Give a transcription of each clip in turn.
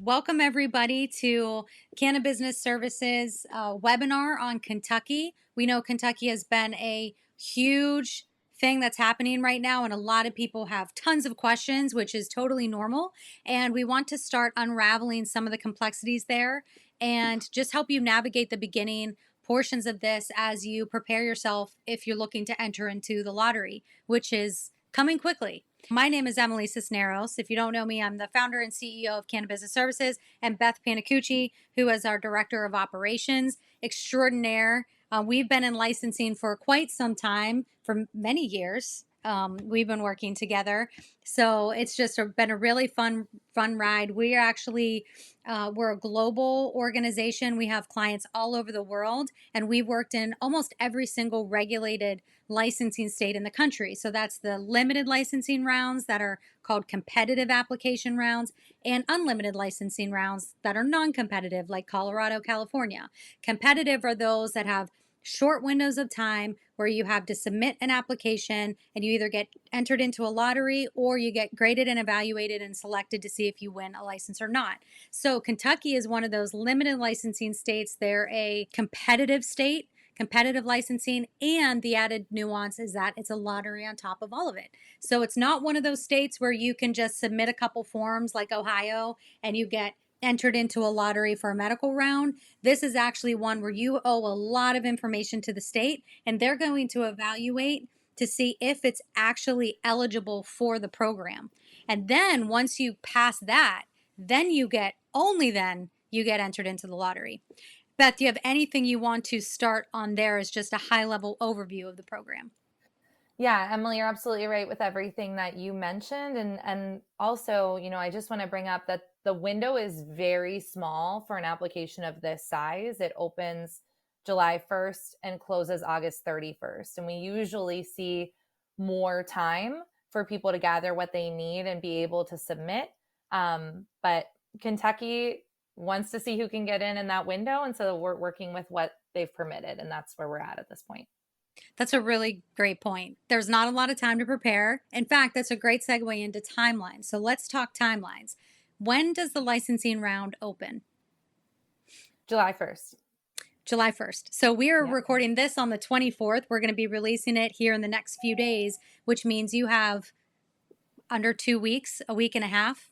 Welcome, everybody, to Canna Business Services webinar on Kentucky. We know Kentucky has been a huge thing that's happening right now, and a lot of people have tons of questions, which is totally normal. And we want to start unraveling some of the complexities there and just help you navigate the beginning portions of this as you prepare yourself if you're looking to enter into the lottery, which is coming quickly. My name is Emily Cisneros. If you don't know me, I'm the founder and CEO of Canna Business Services, and Beth Panacucci, who is our Director of Operations extraordinaire. We've been in licensing for quite some time, for many years. We've been working together, so it's just been a really fun ride. We're a global organization. We have clients all over the world, and we've worked in almost every single regulated licensing state in the country. So that's the limited licensing rounds that are called competitive application rounds, and unlimited licensing rounds that are non-competitive, like Colorado, California. Competitive are those that have short windows of time where you have to submit an application and you either get entered into a lottery or you get graded and evaluated and selected to see if you win a license or not. So Kentucky is one of those limited licensing states. They're a competitive state, competitive licensing, and the added nuance is that it's a lottery on top of all of it. So it's not one of those states where you can just submit a couple forms like Ohio and you get entered into a lottery for a medical round. This is actually one where you owe a lot of information to the state, and they're going to evaluate to see if it's actually eligible for the program. And then once you pass that, only then you get entered into the lottery. Beth, do you have anything you want to start on there as just a high level overview of the program? Yeah, Emily, you're absolutely right with everything that you mentioned. And also, I just want to bring up that the window is very small for an application of this size. It opens July 1st and closes August 31st. And we usually see more time for people to gather what they need and be able to submit. But Kentucky wants to see who can get in that window. And so we're working with what they've permitted. And that's where we're at this point. That's a really great point. There's not a lot of time to prepare. In fact, that's a great segue into timelines. So let's talk timelines. When does the licensing round open? July 1st. July 1st. So we are Yeah. recording this on the 24th. We're going to be releasing it here in the next few days, which means you have under 2 weeks, a week and a half,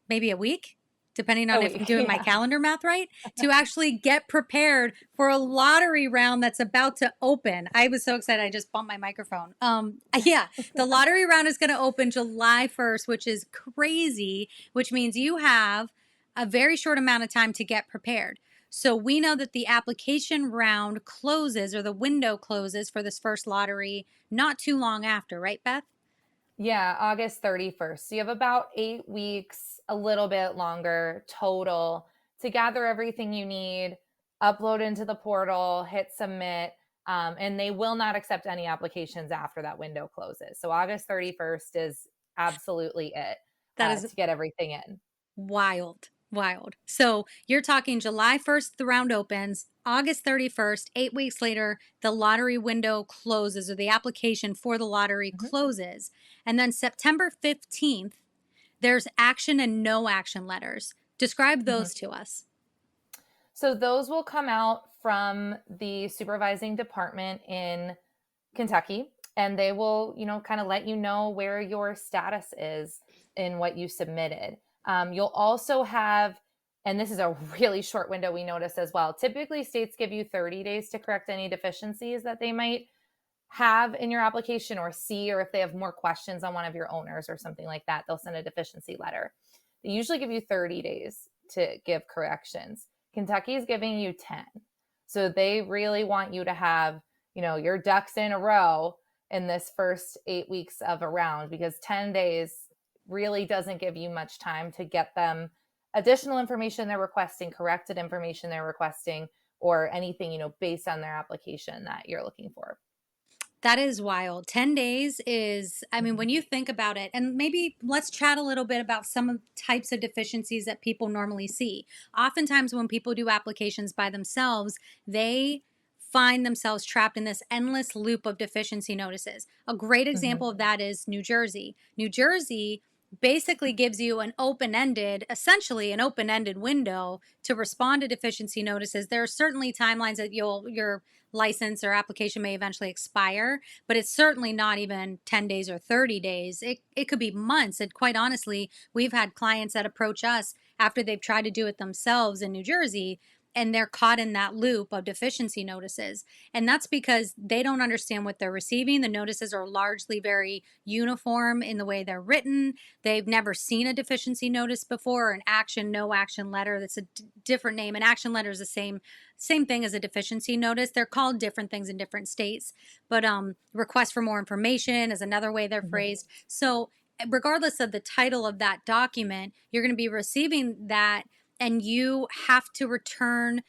maybe a week, depending on A if I'm week. doing my Yeah. calendar math right, to actually get prepared for a lottery round that's about to open. I was so excited. I just bumped my microphone. Yeah, the lottery round is going to open July 1st, which is crazy, which means you have a very short amount of time to get prepared. So we know that the application round closes, or the window closes for this first lottery not too long after, right, Beth? Yeah, August 31st. So you have about 8 weeks, a little bit longer total to gather everything you need, upload into the portal, hit submit, and they will not accept any applications after that window closes. So August 31st is absolutely it That is to get everything in. wild. Wild. So you're talking July 1st, the round opens, August 31st, 8 weeks later, the lottery window closes, or the application for the lottery Mhm. closes. And then September 15th, there's action and no action letters. Describe Mhm. those to us. So those will come out from the supervising department in Kentucky, and they will, kind of let you know where your status is in what you submitted. You'll also have, and this is a really short window we notice as well. Typically, states give you 30 days to correct any deficiencies that they might have in your application or see, or if they have more questions on one of your owners or something like that, they'll send a deficiency letter. They usually give you 30 days to give corrections. Kentucky is giving you 10. So they really want you to have, your ducks in a row in this first 8 weeks of a round, because 10 days really doesn't give you much time to get them additional information they're requesting, corrected information they're requesting, or anything, based on their application that you're looking for. That is wild. 10 days is, I mean, when you think about it, and maybe let's chat a little bit about some of the types of deficiencies that people normally see. Oftentimes, when people do applications by themselves, they find themselves trapped in this endless loop of deficiency notices. A great Mhm. example of that is New Jersey. New Jersey basically gives you essentially an open-ended window to respond to deficiency notices. There are certainly timelines that your license or application may eventually expire, but it's certainly not even 10 days or 30 days. It could be months. And quite honestly, we've had clients that approach us after they've tried to do it themselves in New Jersey, and they're caught in that loop of deficiency notices. And that's because they don't understand what they're receiving. The notices are largely very uniform in the way they're written. They've never seen a deficiency notice before, or an action no action letter. That's a different name. An action letter is the same thing as a deficiency notice. They're called different things in different states. But request for more information is another way they're Mhm. phrased. So regardless of the title of that document, you're going to be receiving that, and you have to return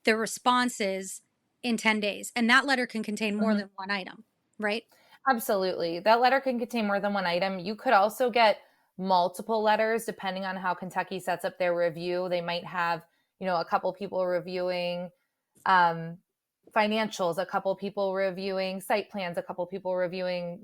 the responses in 10 days. And that letter can contain more Mhm. than one item, right? Absolutely. That letter can contain more than one item. You could also get multiple letters depending on how Kentucky sets up their review. They might have, a couple people reviewing um, financials, a couple people reviewing site plans, a couple people reviewing,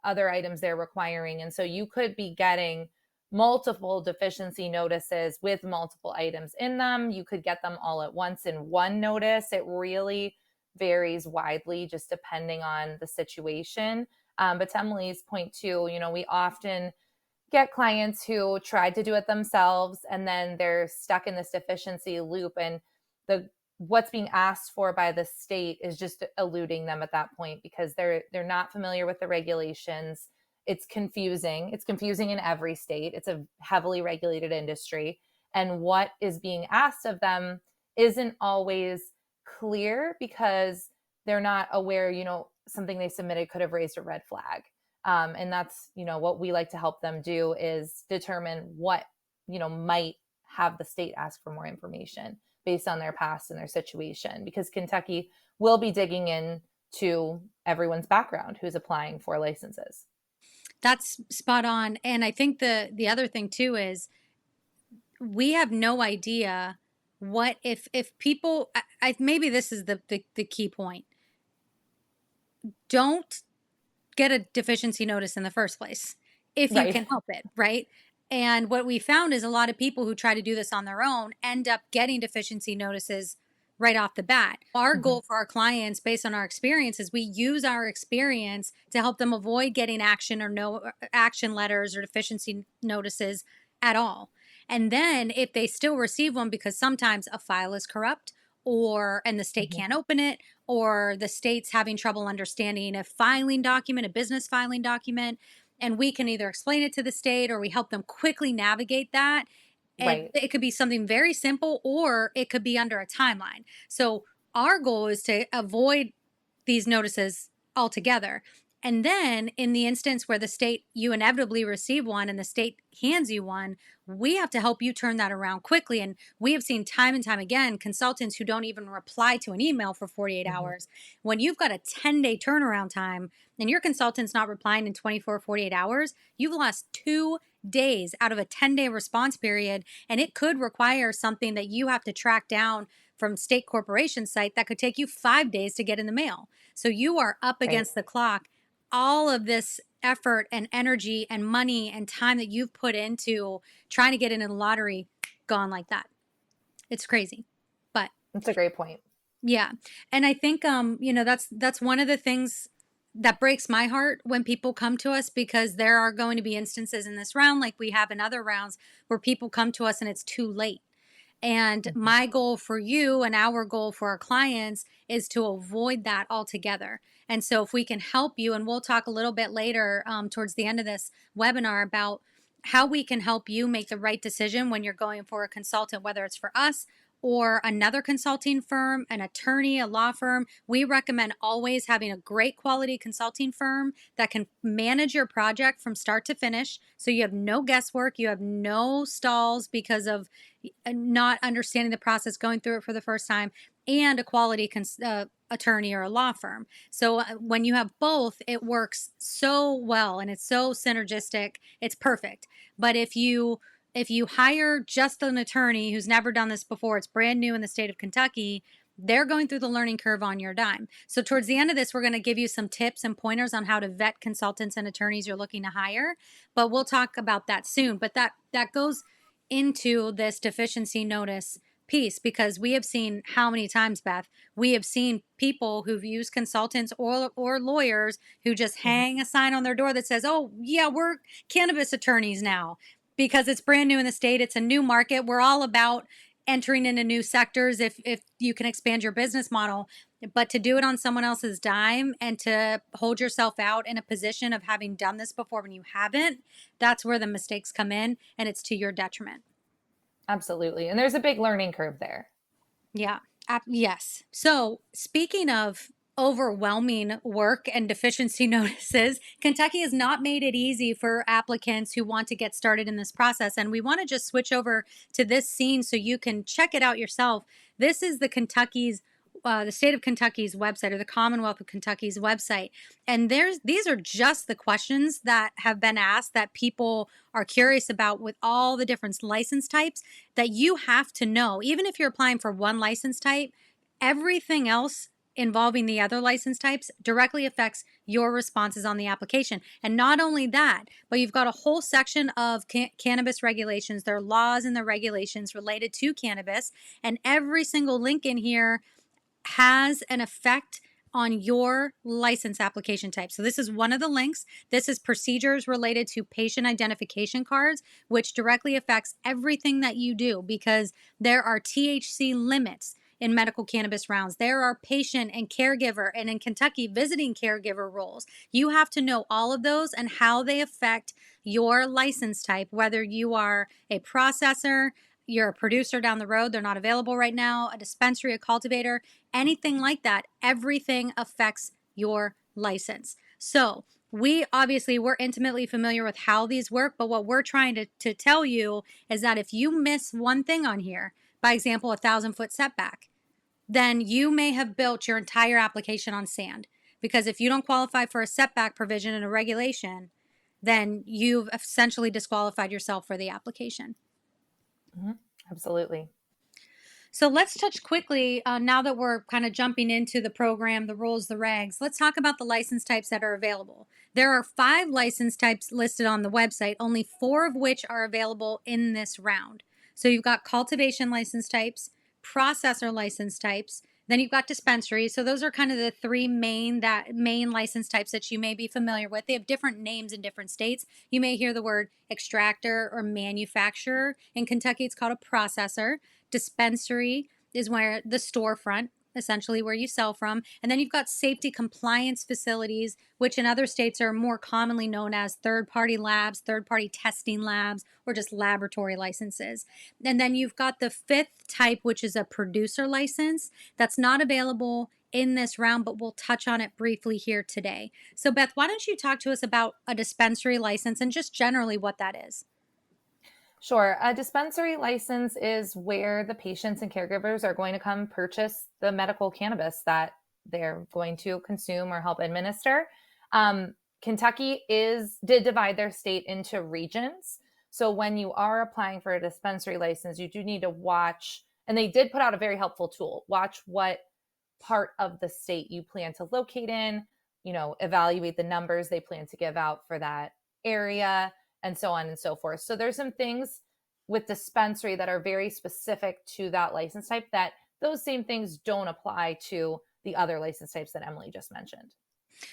other items they're requiring. And so you could be getting multiple deficiency notices with multiple items in them. You could get them all at once in one notice. It really varies widely just depending on the situation. But to Emily's point too, we often get clients who tried to do it themselves and then they're stuck in this deficiency loop, and the what's being asked for by the state is just eluding them at that point because they're not familiar with the regulations. It's confusing. It's confusing in every state. It's a heavily regulated industry, and what is being asked of them isn't always clear because they're not aware, something they submitted could have raised a red flag. And that's, what we like to help them do is determine what, might have the state ask for more information based on their past and their situation, because Kentucky will be digging in to everyone's background who's applying for licenses. That's spot on. And I think the other thing too is we have no idea what if people maybe this is the key point. Don't get a deficiency notice in the first place if you Right. can help it, right? And what we found is a lot of people who try to do this on their own end up getting deficiency notices right off the bat. Our Mhm. goal for our clients, based on our experience, is we use our experience to help them avoid getting action or no action letters or deficiency notices at all. And then if they still receive one because sometimes a file is corrupt, or and the state Mhm. can't open it, or the state's having trouble understanding a filing document, a business filing document, and we can either explain it to the state or we help them quickly navigate that. And Right. it could be something very simple or it could be under a timeline. So our goal is to avoid these notices altogether. And then in the instance where the state, you inevitably receive one and the state hands you one, we have to help you turn that around quickly. And we have seen time and time again consultants who don't even reply to an email for 48 Mhm. hours. When you've got a 10-day turnaround time and your consultant's not replying in 24, 48 hours, you've lost 2 days out of a 10-day response period. And it could require something that you have to track down from state corporation site that could take you 5 days to get in the mail. So you are up Right. against the clock. All of this effort and energy and money and time that you've put into trying to get into the lottery gone like that. It's crazy. But That's a great point. yeah. And I think that's one of the things that breaks my heart when people come to us, because there are going to be instances in this round like we have in other rounds where people come to us and it's too late. And Mhm. my goal for you and our goal for our clients is to avoid that altogether. And so, if we can help you, and we'll talk a little bit later towards the end of this webinar about how we can help you make the right decision when you're going for a consultant, whether it's for us or another consulting firm, an attorney, a law firm. We recommend always having a great quality consulting firm that can manage your project from start to finish. So you have no guesswork, you have no stalls because of not understanding the process, going through it for the first time, and a quality attorney or a law firm. So when you have both, it works so well and it's so synergistic. It's perfect. But if you hire just an attorney who's never done this before, it's brand new in the state of Kentucky, They're going through the learning curve on your dime. So towards the end of this, we're going to give you some tips and pointers on how to vet consultants and attorneys you're looking to hire, but we'll talk about that soon. But that goes into this deficiency notice piece, because we have seen how many times, Beth, we have seen people who've used consultants or lawyers who just Mhm. hang a sign on their door that says, "Oh, yeah, we're cannabis attorneys now." Because it's brand new in the state, it's a new market. We're all about entering into new sectors if you can expand your business model, but to do it on someone else's dime and to hold yourself out in a position of having done this before when you haven't, that's where the mistakes come in, and it's to your detriment. Absolutely. And there's a big learning curve there. Yeah. Yes. So, speaking of overwhelming work and deficiency notices, Kentucky has not made it easy for applicants who want to get started in this process. And we want to just switch over to this scene so you can check it out yourself. This is the state of Kentucky's website, or the Commonwealth of Kentucky's website. And these are just the questions that have been asked that people are curious about with all the different license types that you have to know. Even if you're applying for one license type, everything else involving the other license types directly affects your responses on the application. And not only that, but you've got a whole section of cannabis regulations. There are laws and the regulations related to cannabis, and every single link in here has an effect on your license application type. So this is one of the links. This is procedures related to patient identification cards, which directly affects everything that you do, because there are THC limits in medical cannabis rounds. There are patient and caregiver, and in Kentucky, visiting caregiver rules. You have to know all of those and how they affect your license type, whether you are a processor, you're a producer down the road, they're not available right now, a dispensary, a cultivator, anything like that. Everything affects your license. So, we're intimately familiar with how these work, but what we're trying to tell you is that if you miss one thing on here, by example, 1,000 foot setback, then you may have built your entire application on sand. Because if you don't qualify for a setback provision in a regulation, then you've essentially disqualified yourself for the application. Mhm. Absolutely. So let's touch quickly, now that we're kind of jumping into the program, the rules, the regs, let's talk about the license types that are available. There are 5 license types listed on the website, only 4 of which are available in this round. So you've got cultivation license types, processor license types, then you've got dispensaries. So those are kind of the 3 main license types that you may be familiar with. They have different names in different states. You may hear the word extractor or manufacturer. In Kentucky, it's called a processor. Dispensary is where the storefront, essentially where you sell from. And then you've got safety compliance facilities, which in other states are more commonly known as third party labs, third party testing labs, or just laboratory licenses. And then you've got the 5th type, which is a producer license that's not available in this round, but we'll touch on it briefly here today. So, Beth, why don't you talk to us about a dispensary license and just generally what that is? Sure. A dispensary license is where the patients and caregivers are going to come purchase the medical cannabis that they're going to consume or help administer. Kentucky did divide their state into regions. So when you are applying for a dispensary license, you do need to watch, and they did put out a very helpful tool. Watch what part of the state you plan to locate in, evaluate the numbers they plan to give out for that area, and so on and so forth. So there's some things with dispensary that are very specific to that license type that those same things don't apply to the other license types that Emily just mentioned.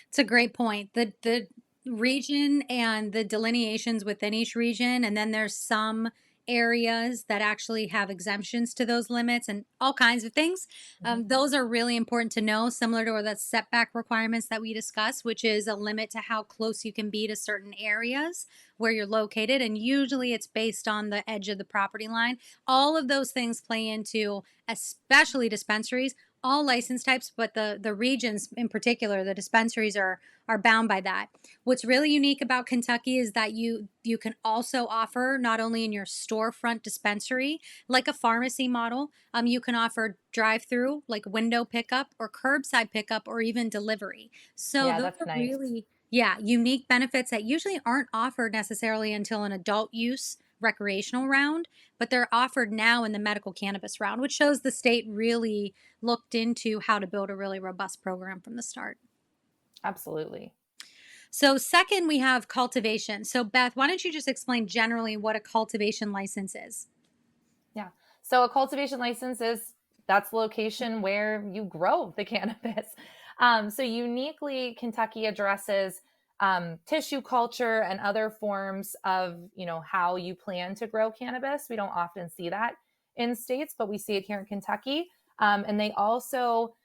It's a great point. The region and the delineations within each region, and then there's some areas that actually have exemptions to those limits and all kinds of things. Mhm. Those are really important to know, similar to the setback requirements that we discussed, which is a limit to how close you can be to certain areas where you're located. And usually it's based on the edge of the property line. All of those things play into, especially dispensaries, all license types, but the regions in particular, the dispensaries are bound by that. What's really unique about Kentucky is that you can also offer, not only in your storefront dispensary, like a pharmacy model, you can offer drive-through, like window pickup or curbside pickup or even delivery. So Yeah, those that's are nice. really, yeah, unique benefits that usually aren't offered necessarily until an adult use recreational round, but they're offered now in the medical cannabis round, which shows the state really looked into how to build a really robust program from the start. Absolutely. So, second, we have cultivation. So, Beth, why don't you just explain generally what a cultivation license is? Yeah. So a cultivation license is that's the location where you grow the cannabis. So uniquely, Kentucky addresses tissue culture and other forms of, how you plan to grow cannabis. We don't often see that in states, but we see it here in Kentucky. And they also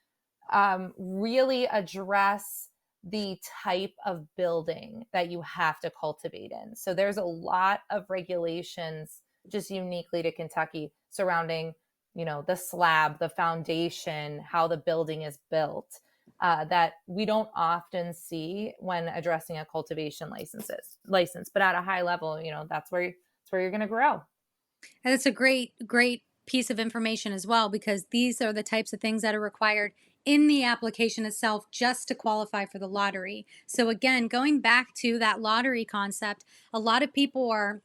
really address the type of building that you have to cultivate in. So there's a lot of regulations just uniquely to Kentucky surrounding, the slab, the foundation, how the building is built. That we don't often see when addressing a cultivation license, but at a high level, that's where you're going to grow. And it's a great piece of information as well, because these are the types of things that are required in the application itself just to qualify for the lottery. So, again, going back to that lottery concept, a lot of people are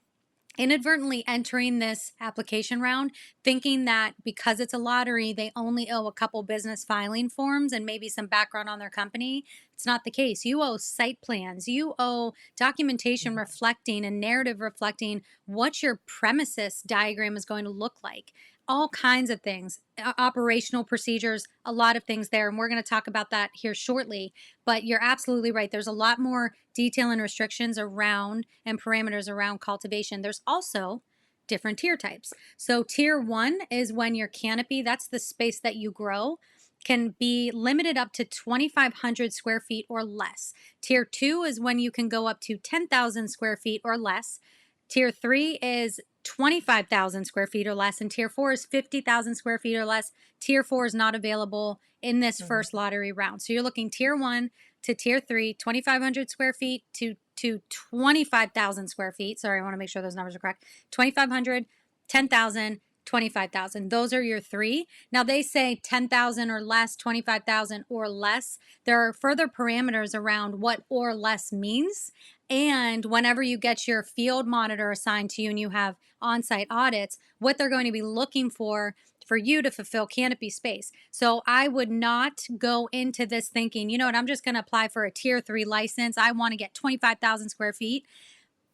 inadvertently entering this application round thinking that because it's a lottery they only owe a couple business filing forms and maybe some background on their company. It's not the case. You owe site plans, you owe documentation Mhm. reflecting and narrative reflecting what your premises diagram is going to look like, all kinds of things, operational procedures, a lot of things there, and we're going to talk about that here shortly. But you're absolutely right, there's a lot more detail and restrictions around and parameters around cultivation. There's also different tier types. So, tier one is when your canopy, that's the space that you grow, can be limited up to 2,500 square feet or less. Tier two is when you can go up to 10,000 square feet or less. Tier three is 25,000 square feet or less. And tier four is 50,000 square feet or less. Tier four is not available in this Mhm. first lottery round. So, you're looking tier one to tier three, 2,500 square feet to 25,000 square feet. Sorry, I want to make sure those numbers are correct. 2,500, 10,000, 25,000. Those are your three. Now they say 10,000 or less, 25,000 or less. There are further parameters around what or less means. And whenever you get your field monitor assigned to you and you have on site audits, what they're going to be looking for you to fulfill canopy space. So I would not go into this thinking, you know what, I'm just going to apply for a tier three license. I want to get 25,000 square feet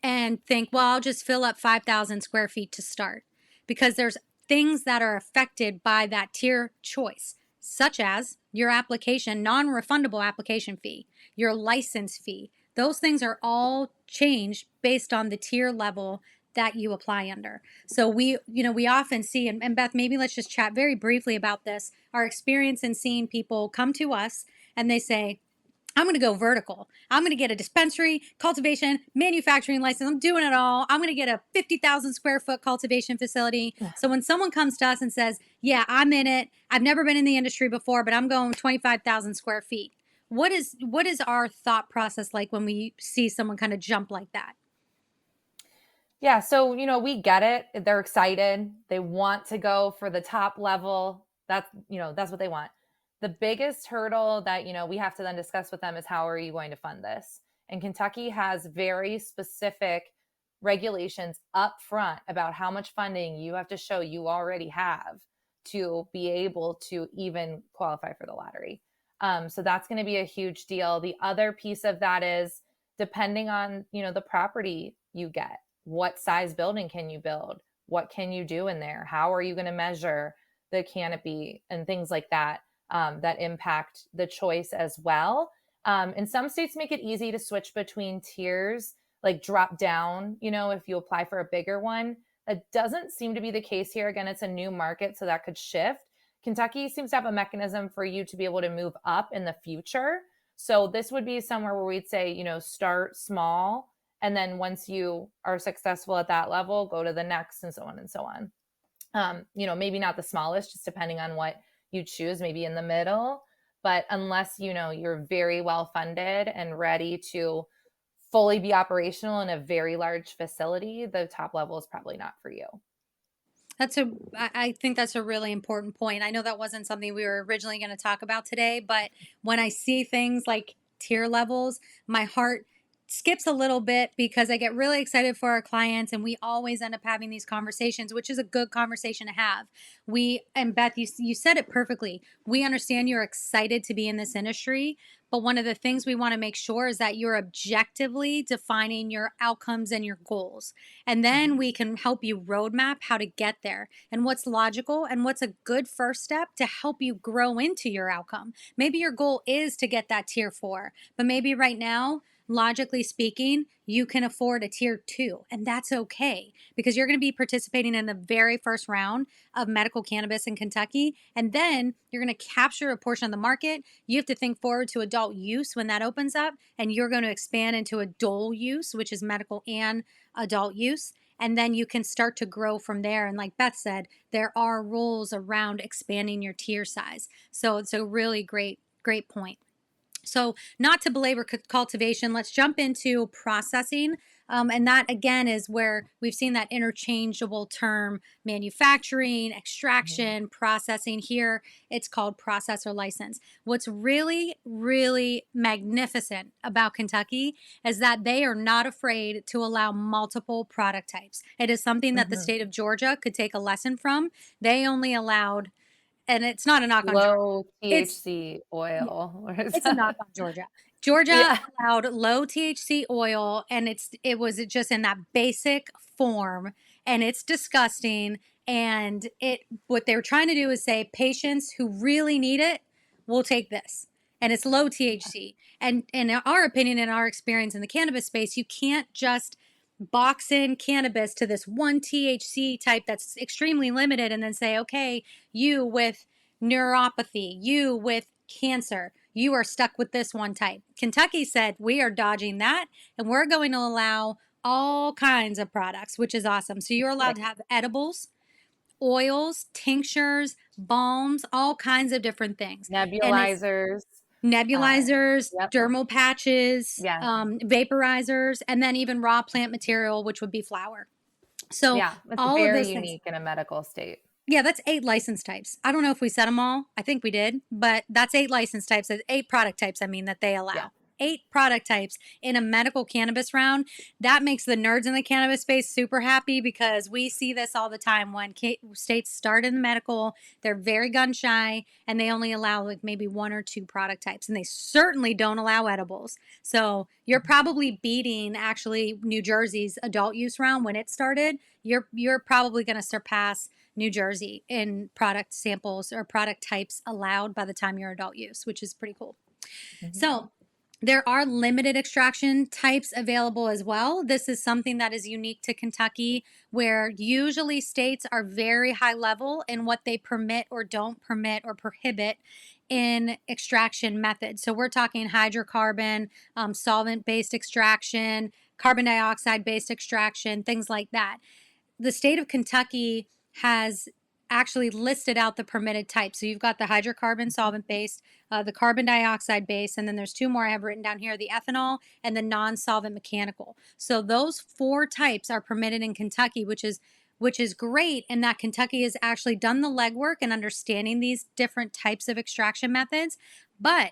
and think, well, I'll just fill up 5,000 square feet to start. Because there's things that are affected by that tier choice, such as your application, non refundable application fee, your license fee. Those things are all changed based on the tier level that you apply under. So we often see, and Beth, maybe let's just chat very briefly about this, our experience in seeing people come to us and they say, I'm going to go vertical. I'm going to get a dispensary, cultivation, manufacturing license. I'm doing it all. I'm going to get a 50,000 square foot cultivation facility. So when someone comes to us and says, yeah, I'm in it, I've never been in the industry before, but I'm going 25,000 square feet. What is our thought process like when we see someone kind of jump like that? Yeah, so we get it. They're excited. They want to go for the top level. That's what they want. The biggest hurdle that we have to then discuss with them is how are you going to fund this? And Kentucky has very specific regulations up front about how much funding you have to show you already have to be able to even qualify for the lottery. So that's going to be a huge deal. The other piece of that is depending on the property you get, what size building can you build, what can you do in there, how are you going to measure the canopy and things like that, that impact the choice as well. And some states make it easy to switch between tiers, like drop down, if you apply for a bigger one. That doesn't seem to be the case here. Again, it's a new market, so that could shift. Kentucky seems to have a mechanism for you to be able to move up in the future. So this would be somewhere where we'd say, start small, and then once you are successful at that level, go to the next, and so on and so on. Maybe not the smallest, just depending on what you choose, maybe in the middle. But unless you're very well funded and ready to fully be operational in a very large facility, the top level is probably not for you. I think that's a really important point. I know that wasn't something we were originally going to talk about today, but when I see things like tier levels, my heart skips a little bit because I get really excited for our clients and we always end up having these conversations, which is a good conversation to have. And Beth, you said it perfectly. We understand you're excited to be in this industry, but one of the things we want to make sure is that you're objectively defining your outcomes and your goals. And then we can help you roadmap how to get there and what's logical and what's a good first step to help you grow into your outcome. Maybe your goal is to get that tier 4, but maybe right now, logically speaking, you can afford a tier 2, and that's okay because you're going to be participating in the very first round of medical cannabis in Kentucky. And then you're going to capture a portion of the market. You have to think forward to adult use when that opens up, and you're going to expand into a dual use, which is medical and adult use. And then you can start to grow from there. And like Beth said, there are rules around expanding your tier size. So it's a really great point. So, not to belabor cultivation, let's jump into processing. And that again is where we've seen that interchangeable term manufacturing, extraction, processing. Here, it's called processor license. What's really magnificent about Kentucky is that they are not afraid to allow multiple product types. It is something that the Mhm. state of Georgia could take a lesson from. They only allowed, and it's not a knock on Georgia. Low It's THC oil. Or is it's a knock that on Georgia. Georgia Yeah. allowed low THC oil, and it was just in that basic form, and it's disgusting. And it what they were trying to do is say patients who really need it will take this, and it's low THC. And in our opinion, in our experience in the cannabis space, you can't just box in cannabis to this one THC type that's extremely limited, and then say, okay, you with neuropathy, you with cancer, you are stuck with this one type. Kentucky said, we are dodging that and we're going to allow all kinds of products, which is awesome. So you're allowed to have edibles, oils, tinctures, balms, all kinds of different things. And it's Nebulizers. Uh, nebulizers, yep. dermal patches, Yeah. vaporizers, and then even raw plant material, which would be flour. So Yeah. It's all of very those things. unique in a medical state. Yeah, that's 8 license types. I don't know if we said them all. I think we did, but that's 8 license types, 8 product types, I mean, that they Yeah. allow. 8 product types in a medical cannabis round. That makes the nerds in the cannabis space super happy because we see this all the time when states start in the medical, they're very gun shy and they only allow like maybe 1 or 2 product types, and they certainly don't allow edibles. So, you're probably beating actually New Jersey's adult use round when it started. You're probably going to surpass New Jersey in product samples or product types allowed by the time you're adult use, which is pretty cool. Mhm. So, there are limited extraction types available as well. This is something that is unique to Kentucky, where usually states are very high level in what they permit or don't permit or prohibit in extraction methods. So we're talking hydrocarbon, solvent based extraction, carbon dioxide based extraction, things like that. The state of Kentucky has actually listed out the permitted types. So you've got the hydrocarbon solvent based, the carbon dioxide based, and then there's 2 more I have written down here, the ethanol and the non solvent mechanical. So those 4 types are permitted in Kentucky, which is great in that Kentucky has actually done the legwork in understanding these different types of extraction methods. But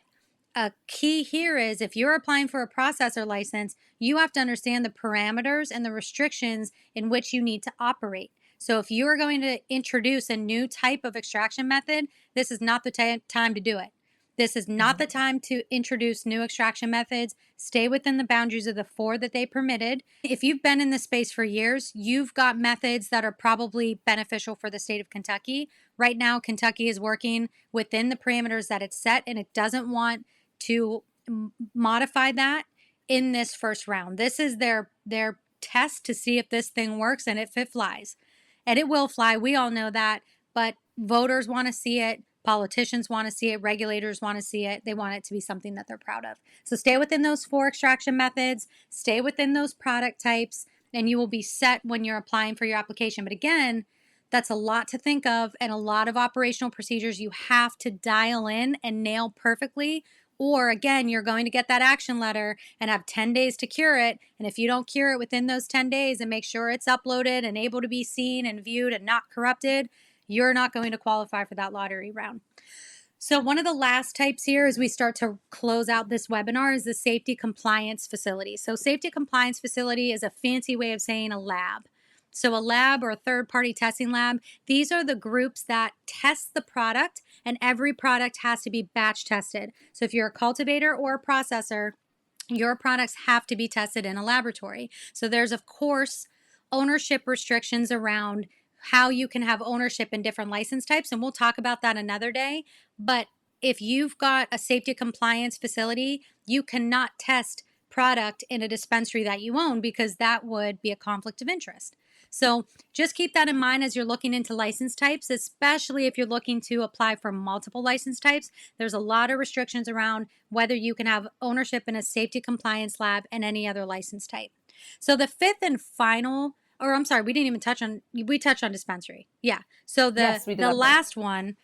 a key here is if you're applying for a processor license, you have to understand the parameters and the restrictions in which you need to operate. So if you are going to introduce a new type of extraction method, this is not the time to do it. This is not Mhm. the time to introduce new extraction methods. Stay within the boundaries of the 4 that they permitted. If you've been in this space for years, you've got methods that are probably beneficial for the state of Kentucky. Right now, Kentucky is working within the parameters that it's set, and it doesn't want to modify that in this first round. This is their test to see if this thing works and if it flies. And it will fly. We all know that, but voters want to see it, politicians want to see it, regulators want to see it. They want it to be something that they're proud of. So stay within those 4 extraction methods, stay within those product types, and you will be set when you're applying for your application. But again, that's a lot to think of and a lot of operational procedures you have to dial in and nail perfectly. Or again, you're going to get that action letter and have 10 days to cure it. And if you don't cure it within those 10 days and make sure it's uploaded and able to be seen and viewed and not corrupted, you're not going to qualify for that lottery round. So, one of the last types here as we start to close out this webinar is the safety compliance facility. So, safety compliance facility is a fancy way of saying a lab. So, a lab or a third party testing lab, these are the groups that test the product, and every product has to be batch tested. So, if you're a cultivator or a processor, your products have to be tested in a laboratory. So, there's, of course, ownership restrictions around how you can have ownership in different license types. And we'll talk about that another day. But if you've got a safety compliance facility, you cannot test product in a dispensary that you own because that would be a conflict of interest. So just keep that in mind as you're looking into license types, especially if you're looking to apply for multiple license types. There's a lot of restrictions around whether you can have ownership in a safety compliance lab and any other license type. So the fifth and final, or I'm sorry, we didn't even we touched on dispensary. Yeah. So Yes, we did the that part. last one,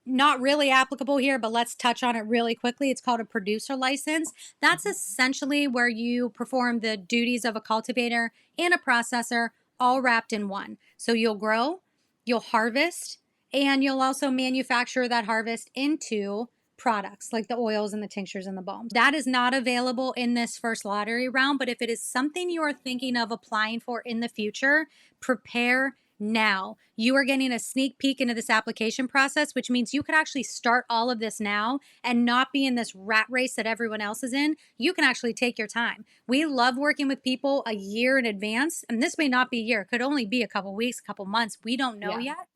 not really applicable here, but let's touch on it really quickly. It's called a producer license. That's Mhm. essentially where you perform the duties of a cultivator and a processor all wrapped in one. So you'll grow, you'll harvest, and you'll also manufacture that harvest into products like the oils and the tinctures and the balms. That is not available in this first lottery round, but if it is something you are thinking of applying for in the future, prepare now. You are getting a sneak peek into this application process, which means you could actually start all of this now and not be in this rat race that everyone else is in. You can actually take your time. We love working with people a year in advance, and this may not be a year, it could only be a couple weeks, a couple months. We don't know Yeah. yet.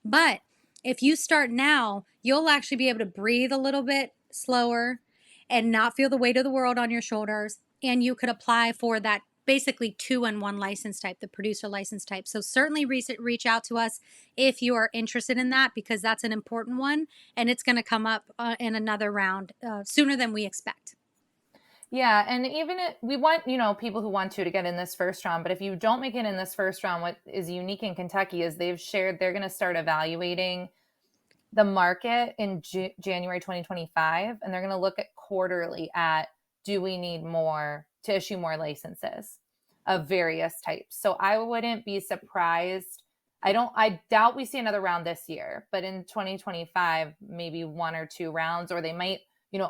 But if you start now, you'll actually be able to breathe a little bit slower and not feel the weight of the world on your shoulders. And you could apply for that basically 2-in-1 license type, the producer license type. So certainly reach out to us if you are interested in that because that's an important one and it's going to come up in another round sooner than we expect. Yeah, and even we want, people who want to get in this first round, but if you don't make it in this first round, what is unique in Kentucky is they've shared they're going to start evaluating the market in January 2025, and they're going to look at quarterly at do we need more to issue more licenses of various types. So I wouldn't be surprised. I doubt we see another round this year, but in 2025, maybe one or two rounds, or they might,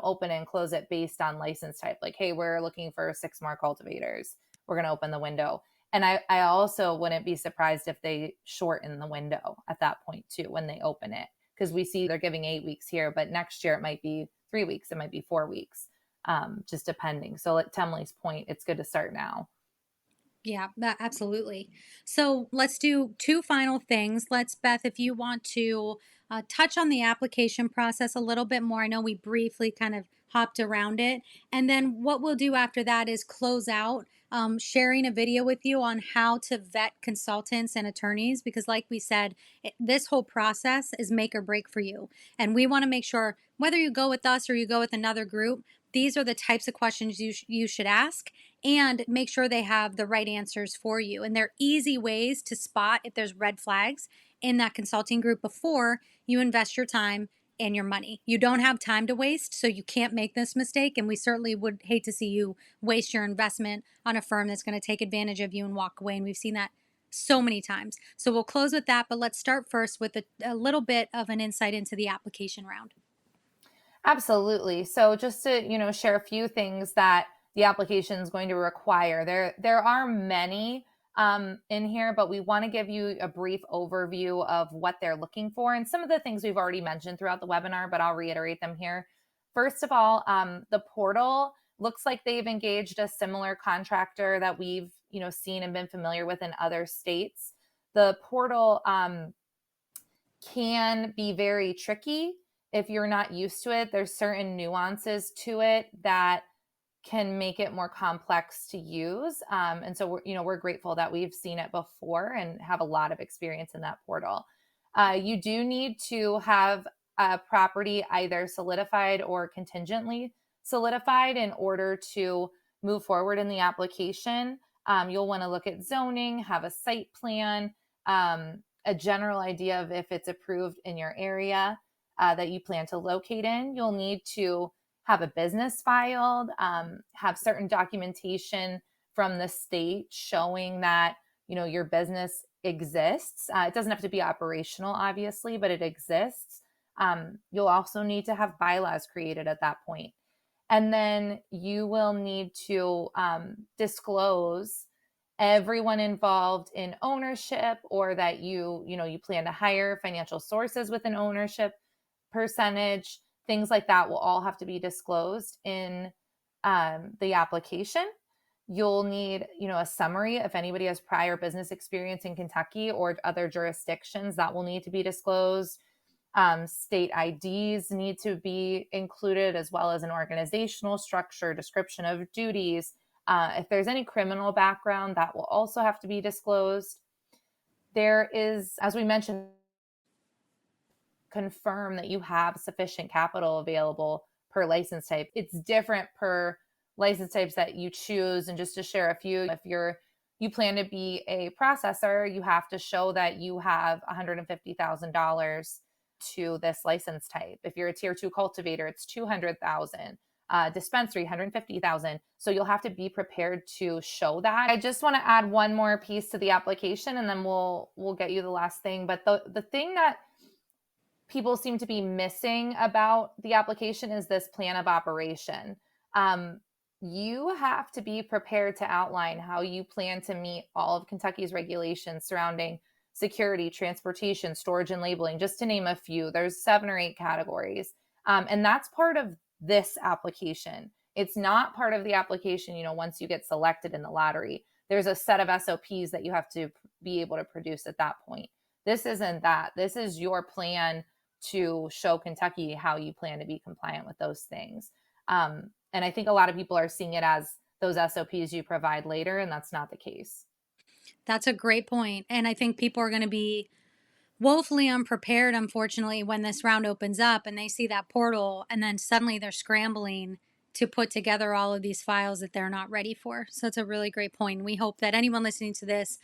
open and close it based on license type. Like, hey, we're looking for 6 more cultivators. We're going to open the window. And I also wouldn't be surprised if they shorten the window at that point too when they open it, because we see they're giving 8 weeks here, but next year it might be 3 weeks, it might be 4 weeks, just depending. So, like Temily's point, it's good to start now. Yeah, that absolutely. So let's do two final things. Beth, if you want to touch on the application process a little bit more. I know we briefly kind of hopped around it. And then what we'll do after that is close out, sharing a video with you on how to vet consultants and attorneys. Because, like we said, this whole process is make or break for you. And we want to make sure whether you go with us or you go with another group, these are the types of questions you should ask and make sure they have the right answers for you. And they're easy ways to spot if there's red flags in that consulting group before you invest your time and your money. You don't have time to waste, so you can't make this mistake. And we certainly would hate to see you waste your investment on a firm that's going to take advantage of you and walk away. And we've seen that so many times. So we'll close with that, but let's start first with a little bit of an insight into the application round. Absolutely. So just to, share a few things that the application is going to require. There are many in here, but we want to give you a brief overview of what they're looking for and some of the things we've already mentioned throughout the webinar, but I'll reiterate them here. First of all, the portal looks like they've engaged a similar contractor that we've, seen and been familiar with in other states. The portal can be very tricky if you're not used to it. There's certain nuances to it that can make it more complex to use. And so we're grateful that we've seen it before and have a lot of experience in that portal. You do need to have a property either solidified or contingently solidified in order to move forward in the application. You'll want to look at zoning, have a site plan, a general idea of if it's approved in your area that you plan to locate in. You'll need to have a business filed, have certain documentation from the state showing that your business exists. It doesn't have to be operational, obviously, but it exists. You'll also need to have bylaws created at that point. And then you will need to disclose everyone involved in ownership, or that you plan to hire financial sources with an ownership percentage. Things like that will all have to be disclosed in the application. You'll need, a summary if anybody has prior business experience in Kentucky or other jurisdictions, that will need to be disclosed. State IDs need to be included, as well as an organizational structure, description of duties. If there's any criminal background, that will also have to be disclosed. There is, as we mentioned, confirm that you have sufficient capital available per license type. It's different per license types that you choose. And just to share a few, if you plan to be a processor, you have to show that you have $150,000 to this license type. If you're a tier 2 cultivator, it's 200,000. Dispensary, 150,000. So you'll have to be prepared to show that. I just want to add one more piece to the application, and then we'll get you the last thing. But the thing that people seem to be missing about the application is this plan of operation. You have to be prepared to outline how you plan to meet all of Kentucky's regulations surrounding security, transportation, storage, and labeling, just to name a few. There's 7 or 8 categories. And that's part of this application. It's not part of the application, once you get selected in the lottery. There's a set of SOPs that you have to be able to produce at that point. This isn't that. This is your plan to show Kentucky how you plan to be compliant with those things. And I think a lot of people are seeing it as those SOPs you provide later, and that's not the case. That's a great point. And I think people are going to be woefully unprepared, unfortunately, when this round opens up and they see that portal and then suddenly they're scrambling to put together all of these files that they're not ready for. So it's a really great point. We hope that anyone listening to this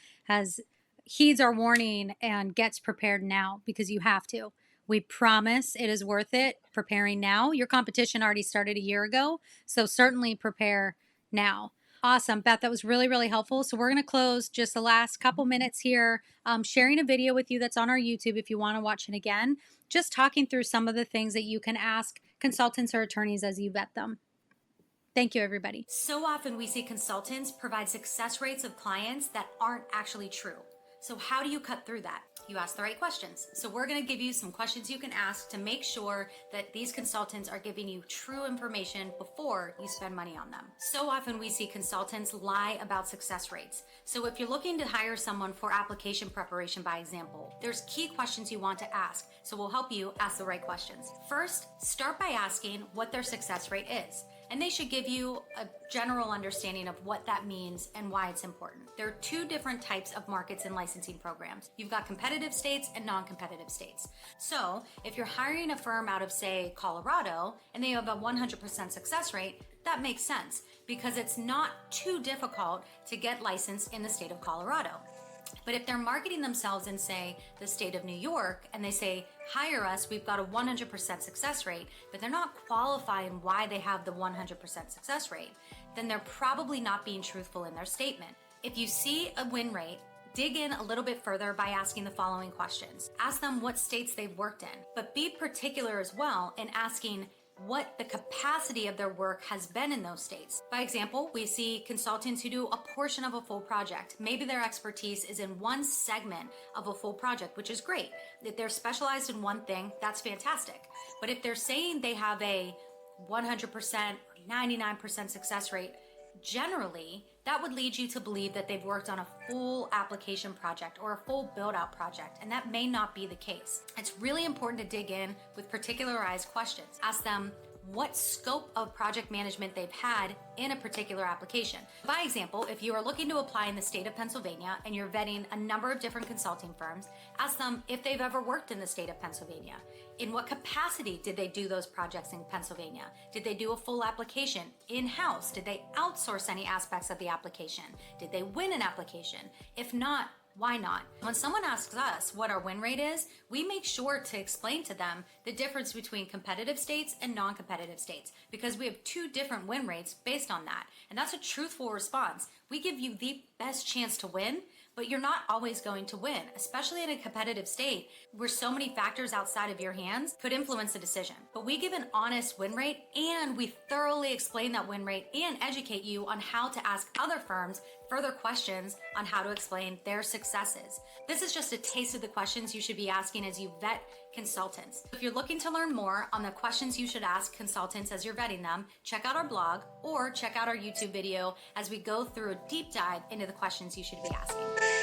heeds our warning and gets prepared now, because you have to. We promise it is worth it preparing now. Your competition already started a year ago, so certainly prepare now. Awesome, Beth, that was really, really helpful. So we're going to close just the last couple minutes here, sharing a video with you that's on our YouTube if you want to watch it again, just talking through some of the things that you can ask consultants or attorneys as you vet them. Thank you, everybody. So often we see consultants provide success rates of clients that aren't actually true. So how do you cut through that? You ask the right questions. So we're going to give you some questions you can ask to make sure that these consultants are giving you true information before you spend money on them. So often we see consultants lie about success rates. So if you're looking to hire someone for application preparation, by example, there's key questions you want to ask. So we'll help you ask the right questions. First, start by asking what their success rate is. And they should give you a general understanding of what that means and why it's important. There are 2 different types of markets and licensing programs. You've got competitive states and non-competitive states. So if you're hiring a firm out of, say, Colorado, and they have a 100% success rate, that makes sense because it's not too difficult to get licensed in the state of Colorado. But if they're marketing themselves in, say, the state of New York, and they say, hire us, we've got a 100% success rate, but they're not qualifying why they have the 100% success rate, then they're probably not being truthful in their statement. If you see a win rate, dig in a little bit further by asking the following questions. Ask them what states they've worked in, but be particular as well in asking what the capacity of their work has been in those states. By example, we see consultants who do a portion of a full project. Maybe their expertise is in one segment of a full project, which is great. If they're specialized in one thing, that's fantastic. But if they're saying they have a 100% or 99% success rate, generally, that would lead you to believe that they've worked on a full application project or a full build-out project, and that may not be the case. It's really important to dig in with particularized questions. Ask them what scope of project management they've had in a particular application. By example, if you are looking to apply in the state of Pennsylvania and you're vetting a number of different consulting firms, ask them if they've ever worked in the state of Pennsylvania. In what capacity did they do those projects in Pennsylvania? Did they do a full application in-house? Did they outsource any aspects of the application? Did they win an application? If not, why not? When someone asks us what our win rate is, we make sure to explain to them the difference between competitive states and non-competitive states, because we have 2 different win rates based on that. And that's a truthful response. We give you the best chance to win but you're not always going to win, especially in a competitive state where so many factors outside of your hands could influence the decision. But we give an honest win rate, and we thoroughly explain that win rate and educate you on how to ask other firms further questions on how to explain their successes. This is just a taste of the questions you should be asking as you vet consultants. If you're looking to learn more on the questions you should ask consultants as you're vetting them, check out our blog or check out our YouTube video as we go through a deep dive into the questions you should be asking.